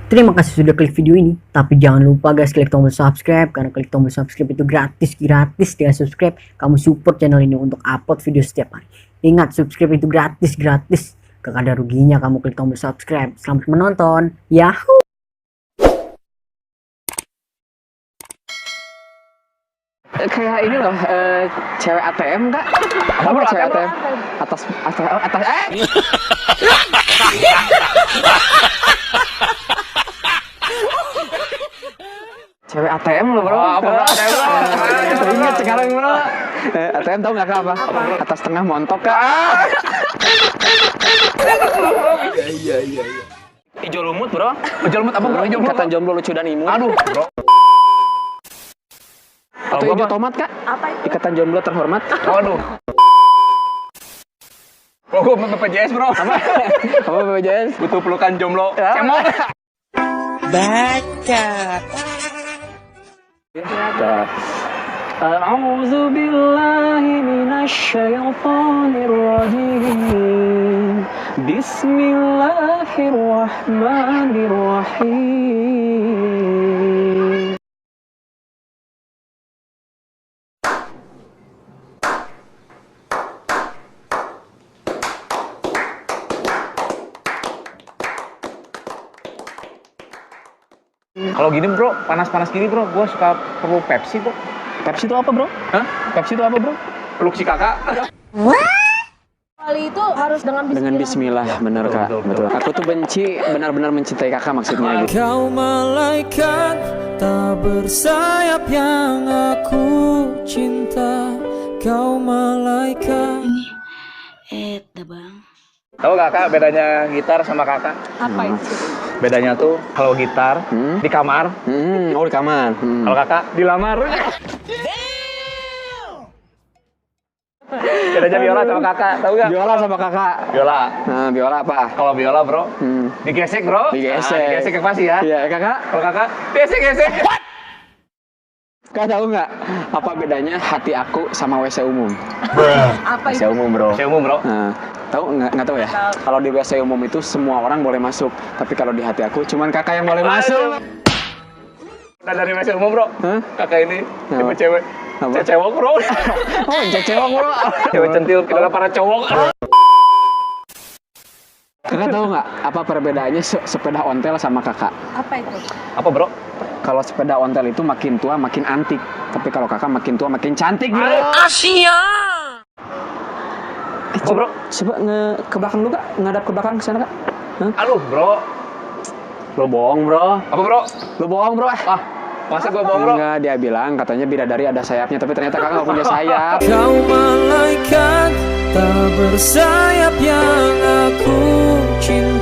Terima kasih sudah klik video ini. Tapi jangan lupa guys, klik tombol subscribe. Karena klik tombol subscribe itu gratis. Dengan subscribe, kamu support channel ini untuk upload video setiap hari. Ingat, subscribe itu gratis. Gak ada ruginya kamu klik tombol subscribe. Selamat menonton. Yahoo! Kayak ini loh, cewek ATM enggak? Apa bro, cewek ATM? Atas. Cewek ATM loh bro. Apa bro ATM bro? Ingat sekarang bro. ATM tahu nggak apa? Atas tengah montok kak. Iya. Ijo lumut bro. Ijo lumut apa bro? Ijo lumut. Ikatan jomblo lucu dan imut. Aduh bro. Atau ijo tomat kak? Apa itu? Ikatan jomblo terhormat. Waduh. Bro, gue BPJS bro. Apa BPJS? Butuh pelukan jomblo. Ya. Cemong. A'udzu billahi minasyaitonir rajim. Bismillahirrahmanirrahim. Kalau gini bro, panas-panas gini bro, gue suka perlu Pepsi bro. Pepsi itu apa, bro? Hah? Pepsi itu apa, bro? Peluk si kakak. Kali itu harus dengan bismillah. Dengan bismillah, benar kak. Betul. Aku tuh benar-benar mencintai kakak maksudnya gitu. Kau malaikat tak bersayap yang aku cinta. Kau malaikat. Bang. Tahu kakak bedanya gitar sama kakak? Apa itu? Bedanya tuh kalau gitar di kamar, Oh di kamar. kalau kakak dilamar. Bedanya biola sama kakak, tahu nggak? Biola sama kakak. Biola. Nah, biola apa? Kalau biola bro, digesek bro. Digesek. Nah, digesek yang pasti ya. Iya, kakak. Kalau kakak, gesek. Kak tahu nggak apa bedanya hati aku sama WC umum? Apa WC itu? umum, bro. Saya umum bro. Nah, tahu nggak tahu ya? Kalau di WC umum itu semua orang boleh masuk, tapi kalau di hati aku cuman kakak yang boleh masuk. Nah dari WC umum bro, Hah? kakak ini tipe Apa? cewek. Apa? Cewek bro. Oh, cewek bro. Cewek centil, kita para cowok. Kakak tahu nggak apa perbedaannya sepeda ontel sama kakak? Apa itu? Apa bro? Kalau sepeda ontel itu makin tua makin antik, tapi kalau kakak makin tua makin cantik, bro. Asia. Apa bro? Coba ke belakang dulu kak, ngadap ke belakang ke sana kak. Hah? Aduh bro. Lo bohong bro, Apa bro? lo bohong bro. Ah, masa gue bohong bro? Enggak, dia bilang katanya bidadari ada sayapnya, tapi ternyata kakak nggak punya sayap. Kau malaikat tak bersayap yang aku cinta.